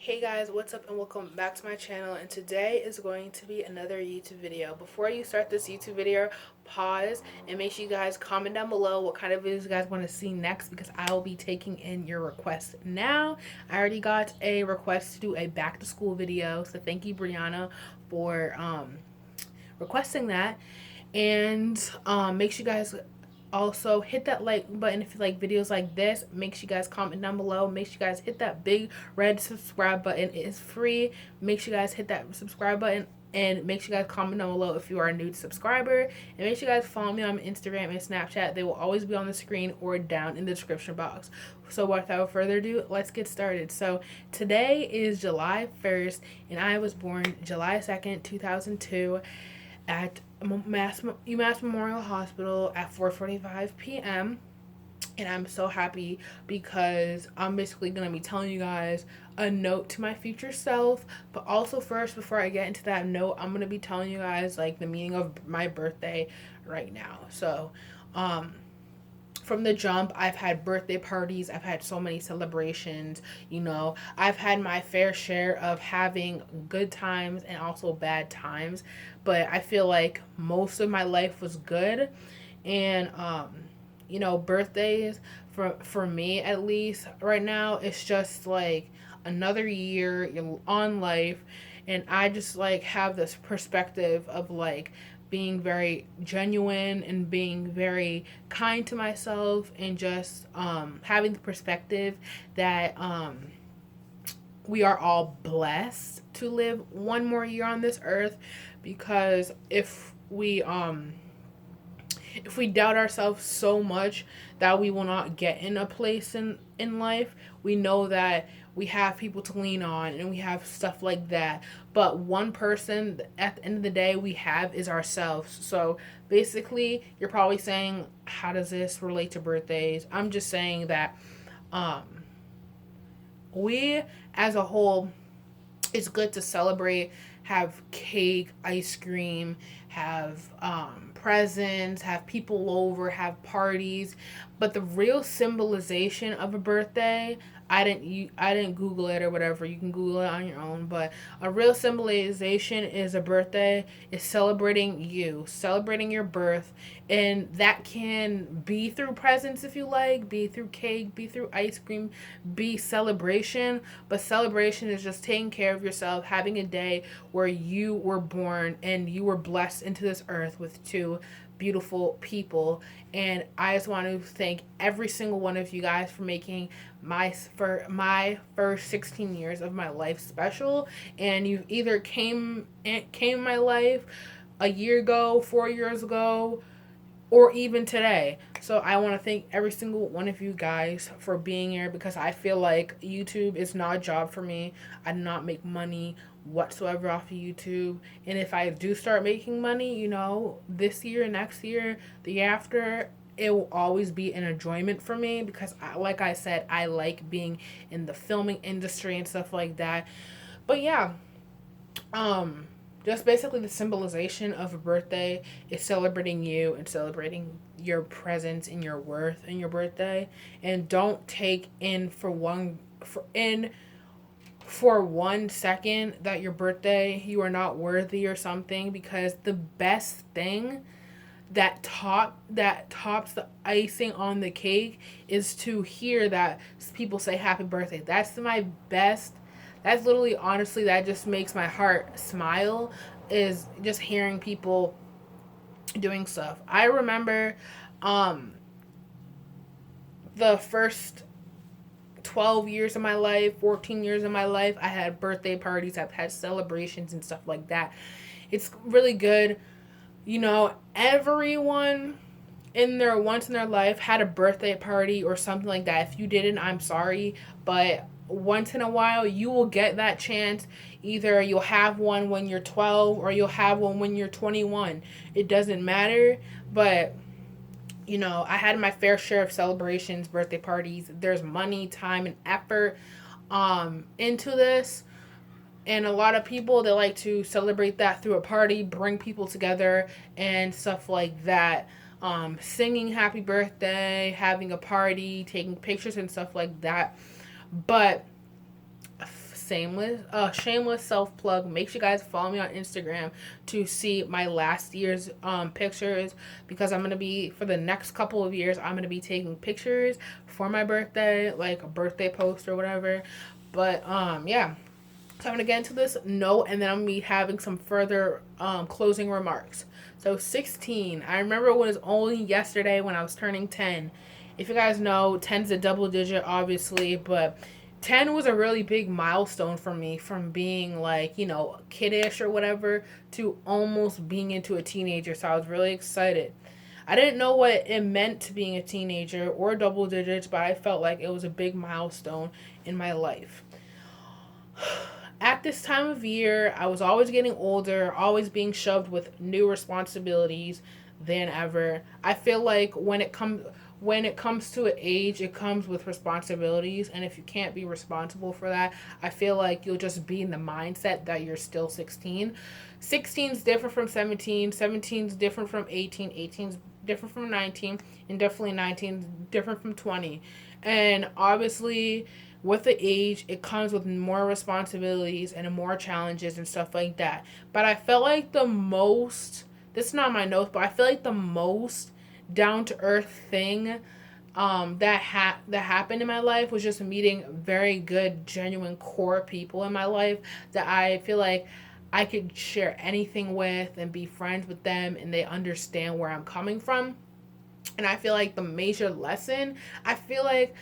Hey guys, what's up and welcome back to my channel, and today is going to be another YouTube video. Before you start this YouTube video, pause and make sure you guys comment down below what kind of videos you guys want to see next, because I will be taking in your requests now. I already got a request to do a back to school video, so thank you Brianna for requesting that. And make sure you guys also hit that like button if you like videos like this. Make sure you guys comment down below. Make sure you guys hit that big red subscribe button. It is free. Make sure you guys hit that subscribe button, and make sure you guys comment down below if you are a new subscriber, and make sure you guys follow me on Instagram and Snapchat. They will always be on the screen or down in the description box. So without further ado, let's get started. So today is July 1st, and I was born July 2nd 2002 at UMass Memorial Hospital at 4:45 p.m. And I'm so happy because I'm basically going to be telling you guys a note to my future self. But also first, before I get into that note, I'm going to be telling you guys like the meaning of my birthday right now. So, from the jump, I've had birthday parties, I've had so many celebrations, I've had my fair share of having good times and also bad times, but I feel like most of my life was good. And birthdays for me, at least right now, it's just like another year on life, and I just like have this perspective of like being very genuine and being very kind to myself, and just having the perspective that we are all blessed to live one more year on this earth. Because if we doubt ourselves so much that we will not get in a place in life, we know that we have people to lean on and we have stuff like that. But one person at the end of the day we have is ourselves. So basically, you're probably saying, how does this relate to birthdays? I'm just saying that um, we as a whole, it's good to celebrate, have cake, ice cream, have presents, have people over, have parties. But the real symbolization of a birthday, I didn't Google it or whatever. You can Google it on your own. But a real symbolization is a birthday is celebrating you, celebrating your birth, and that can be through presents if you like, be through cake, be through ice cream, be celebration. But celebration is just taking care of yourself, having a day where you were born and you were blessed into this earth with two beautiful people. And I just want to thank every single one of you guys for making for my first 16 years of my life special. And you either came in my life a year ago, 4 years ago, or even today. So I want to thank every single one of you guys for being here, because I feel like YouTube is not a job for me. I do not make money whatsoever off of YouTube. And if I do start making money, this year, next year, the year after, it will always be an enjoyment for me, because like I said, I like being in the filming industry and stuff like that. But yeah, um just basically the symbolization of a birthday is celebrating you and celebrating your presence and your worth in your birthday. And don't take in for 1 second that your birthday you are not worthy or something, because the best thing that tops the icing on the cake is to hear that people say happy birthday. That's my best. That's literally, honestly, that just makes my heart smile, is just hearing people doing stuff. I remember um the first 12 years of my life, 14 years of my life, I had birthday parties, I've had celebrations and stuff like that. It's really good. Everyone once in their life had a birthday party or something like that. If you didn't, I'm sorry, but once in a while you will get that chance. Either you'll have one when you're 12 or you'll have one when you're 21. It doesn't matter. But I had my fair share of celebrations, birthday parties. There's money, time, and effort into this. And a lot of people, they like to celebrate that through a party, bring people together and stuff like that. Singing happy birthday, having a party, taking pictures and stuff like that. But shameless self plug. Make sure you guys follow me on Instagram to see my last year's pictures, because I'm gonna be, for the next couple of years, I'm gonna be taking pictures for my birthday, like a birthday post or whatever. But yeah. So I'm gonna get into this note, and then I'm gonna be having some further closing remarks. So 16. I remember it was only yesterday when I was turning 10. If you guys know, 10's a double digit, obviously, but 10 was a really big milestone for me, from being like, kiddish or whatever, to almost being into a teenager. So I was really excited. I didn't know what it meant to being a teenager or double digits, but I felt like it was a big milestone in my life. At this time of year, I was always getting older, always being shoved with new responsibilities than ever. I feel like when it comes to an age, it comes with responsibilities, and if you can't be responsible for that, I feel like you'll just be in the mindset that you're still 16. 16 is different from 17. 17 is different from 18. 18 is different from 19, and definitely 19 is different from 20. And obviously, with the age, it comes with more responsibilities and more challenges and stuff like that. But I felt like this is not my notes, but I feel like the most down to earth thing that happened in my life was just meeting very good, genuine core people in my life that I feel like I could share anything with and be friends with them, and they understand where I'm coming from. And I feel like the major lesson, I feel like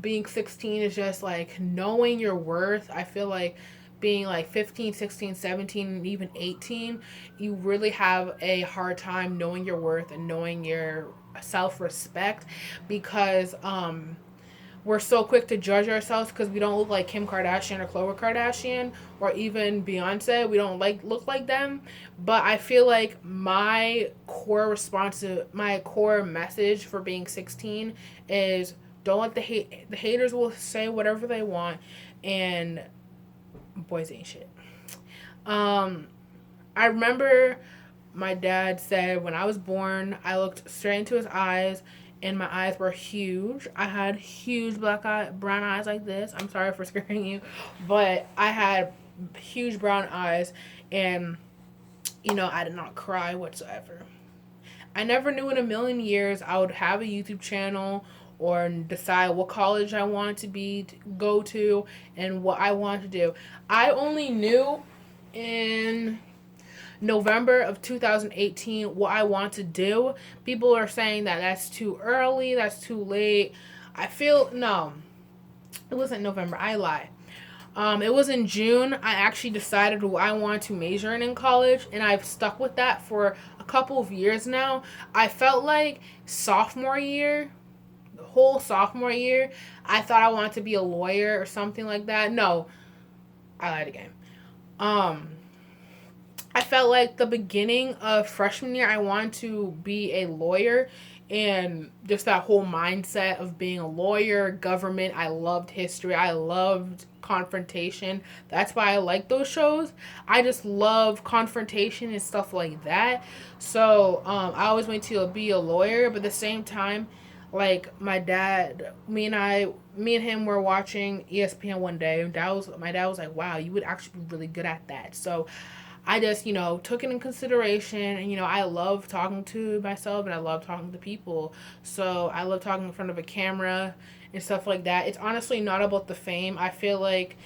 being 16 is just like knowing your worth. I feel like being like 15, 16, 17, and even 18, you really have a hard time knowing your worth and knowing your self-respect, because we're so quick to judge ourselves because we don't look like Kim Kardashian or Khloe Kardashian or even Beyonce. We don't look like them. But I feel like my core message for being 16 is, don't let the haters will say whatever they want, and boys ain't shit. I remember my dad said when I was born, I looked straight into his eyes, and my eyes were huge. I had huge brown eyes like this. I'm sorry for scaring you, but I had huge brown eyes, and I did not cry whatsoever. I never knew in a million years I would have a YouTube channel or decide what college I wanted to go to and what I wanted to do. I only knew in November of 2018 what I want to do. People are saying that that's too early, that's too late. No, it wasn't November. I lie. It was in June. I actually decided what I wanted to major in college, and I've stuck with that for a couple of years now. I felt like the whole sophomore year, I thought I wanted to be a lawyer or something like that. No, I lied again. I felt like the beginning of freshman year, I wanted to be a lawyer, and just that whole mindset of being a lawyer, government. I loved history. I loved confrontation. That's why I like those shows. I just love confrontation and stuff like that. So I always wanted to be a lawyer, but at the same time, like my dad, me and him were watching ESPN one day, and my dad was like, "Wow, you would actually be really good at that." So I just, took it in consideration, and, I love talking to myself, and I love talking to people. So I love talking in front of a camera and stuff like that. It's honestly not about the fame. I feel like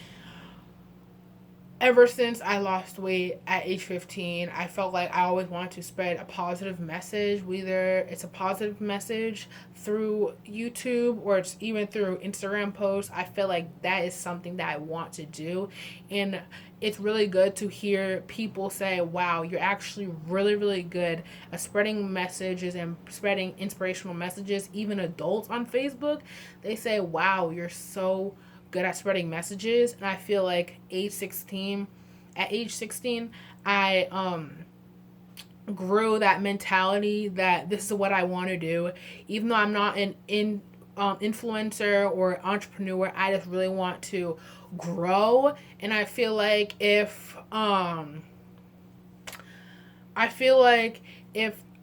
ever since I lost weight at age 15, I felt like I always wanted to spread a positive message, whether it's a positive message through YouTube or it's even through Instagram posts. I feel like that is something that I want to do. And it's really good to hear people say, wow, you're actually really, really good at spreading messages and spreading inspirational messages. Even adults on Facebook, they say, wow, you're so good at spreading messages. And I feel like at age 16, I grew that mentality that this is what I want to do. Even though I'm not an influencer or entrepreneur, I just really want to grow. And I feel like if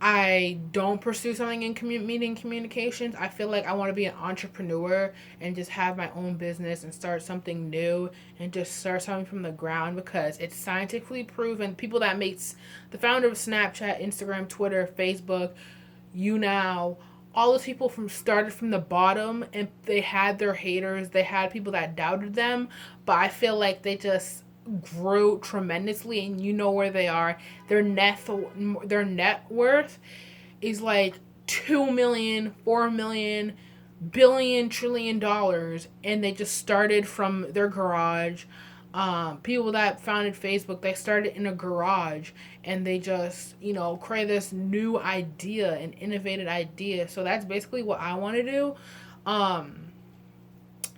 I don't pursue something in media and communications. I feel like I want to be an entrepreneur and just have my own business and start something new and just start something from the ground, because it's scientifically proven. People that makes the founder of Snapchat, Instagram, Twitter, Facebook, YouNow, all those people from started from the bottom, and they had their haters, they had people that doubted them, but I feel like they just grew tremendously, and you know where they are. Their net worth is like 2 million, 4 million, billion, $1 trillion, and they just started from their garage. People that founded Facebook, they started in a garage, and they just, create this new idea, an innovative idea. So that's basically what I want to do. Um,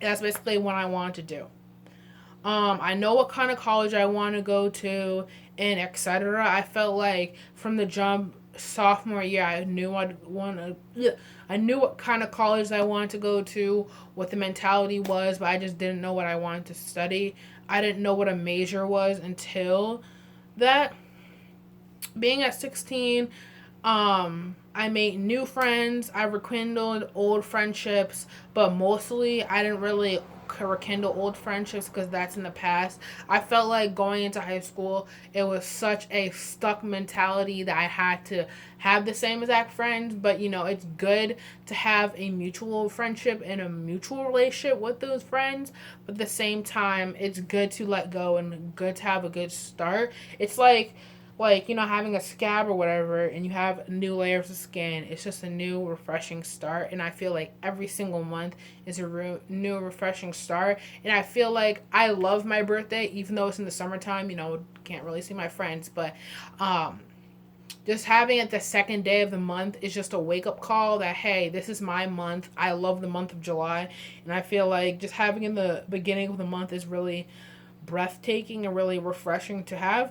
that's basically what I want to do. I know what kind of college I want to go to, and etc. I felt like from the jump, sophomore year, I knew I'd want to. Yeah, I knew what kind of college I wanted to go to, what the mentality was, but I just didn't know what I wanted to study. I didn't know what a major was until that. Being at 16, I made new friends. I rekindled old friendships, but mostly I didn't really rekindle old friendships because that's in the past. I felt like going into high school, it was such a stuck mentality that I had to have the same exact friends. But it's good to have a mutual friendship and a mutual relationship with those friends. But at the same time, it's good to let go and good to have a good start. It's like having a scab or whatever, and you have new layers of skin. It's just a new refreshing start, and I feel like every single month is a new refreshing start. And I feel like I love my birthday, even though it's in the summertime. Can't really see my friends, but just having it the second day of the month is just a wake up call that, hey, this is my month. I love the month of July, and I feel like just having in the beginning of the month is really breathtaking and really refreshing to have.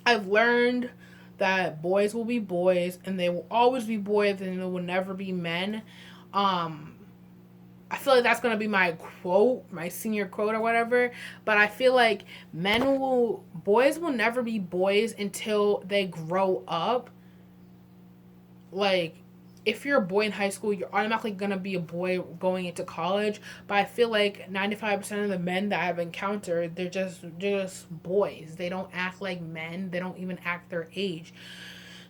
I've learned that boys will be boys, and they will always be boys, and they will never be men. Um, I feel like that's gonna be my quote, my senior quote or whatever. But I feel like boys will never be boys until they grow up. Like, if you're a boy in high school, you're automatically gonna be a boy going into college. But I feel like 95% of the men that I've encountered, they're just boys. They don't act like men. They don't even act their age.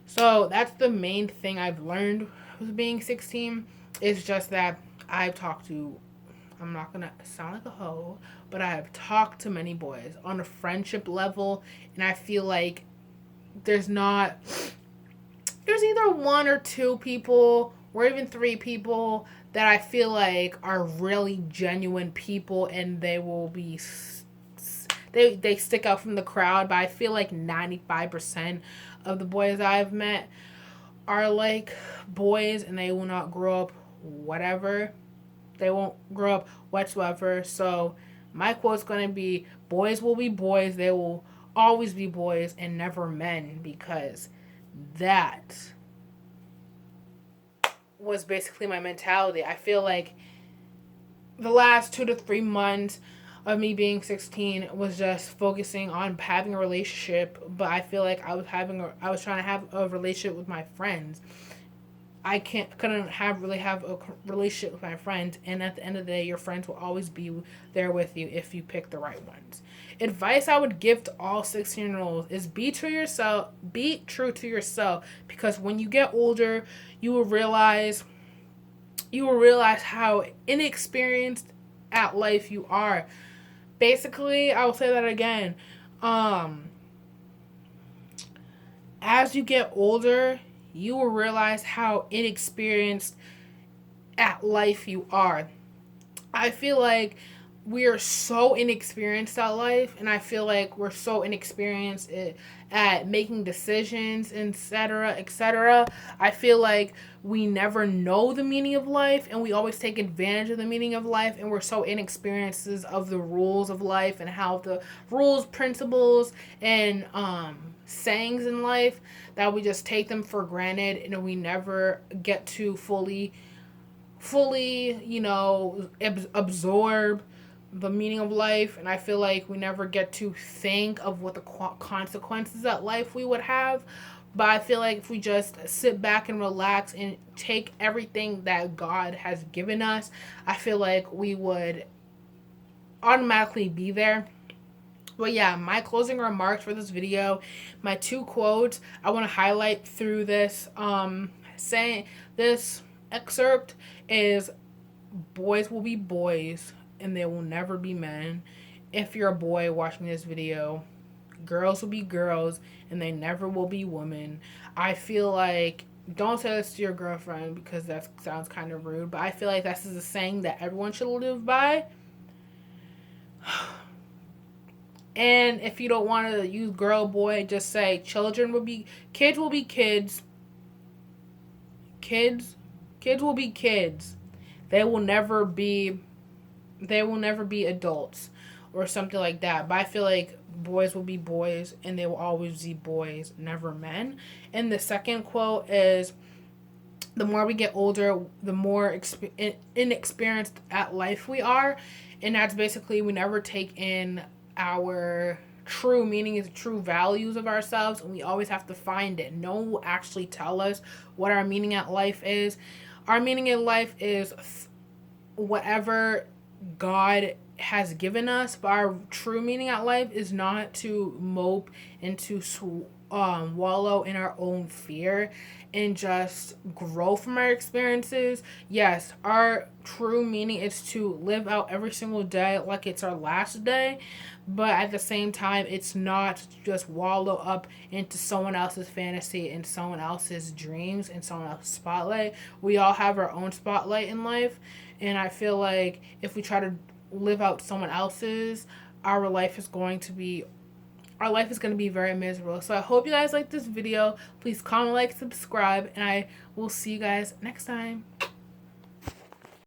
So that's the main thing I've learned with being 16. Is just that I've talked to. I'm not gonna sound like a hoe, but I have talked to many boys on a friendship level, and I feel like there's not there's either one or two people or even three people that I feel like are really genuine people, and they will be they stick out from the crowd. But I feel like 95% of the boys I've met are like boys, and they will not grow up whatever. They won't grow up whatsoever. So my quote's going to be, boys will be boys. They will always be boys and never men, because that was basically my mentality. I feel like the last 2 to 3 months of me being 16 was just focusing on having a relationship, but I feel like I was trying to have a relationship with my friends. I couldn't have a relationship with my friends, and at the end of the day, your friends will always be there with you if you pick the right ones. Advice I would give to all 16-year-olds is be true to yourself, because when you get older, you will realize how inexperienced at life you are. Basically, I will say that again. Um, as you get older, you will realize how inexperienced at life you are. I feel like we are so inexperienced at life, and I feel like we're so inexperienced at making decisions, etc., etc. I feel like we never know the meaning of life, and we always take advantage of the meaning of life, and we're so inexperienced of the rules of life and how the rules, principles, and sayings in life, that we just take them for granted, and we never get to fully, absorb the meaning of life. And I feel like we never get to think of what the consequences that life we would have. But I feel like if we just sit back and relax and take everything that God has given us, I feel like we would automatically be there. But yeah, my closing remarks for this video, my two quotes I want to highlight through this saying this excerpt is, boys will be boys and they will never be men. If you're a boy watching this video, girls will be girls and they never will be women. I feel like, don't say this to your girlfriend because that sounds kind of rude, but I feel like this is a saying that everyone should live by. And if you don't want to use girl, boy, just say kids will be kids. Kids will be kids. They will never be adults or something like that. But I feel like boys will be boys and they will always be boys, never men. And the second quote is, the more we get older, the more inexperienced at life we are. And that's basically, we never take in our true meaning, is true values of ourselves, and we always have to find it. No one will actually tell us what our meaning at life is. Our meaning in life is whatever God has given us, but our true meaning at life is not to mope and to wallow in our own fear and just grow from our experiences. Yes, our true meaning is to live out every single day like it's our last day, but at the same time, it's not to just wallow up into someone else's fantasy and someone else's dreams and someone else's spotlight. We all have our own spotlight in life, and I feel like if we try to live out someone else's, our life is going to be very miserable. So I hope you guys like this video. Please comment, like, subscribe, and I will see you guys next time.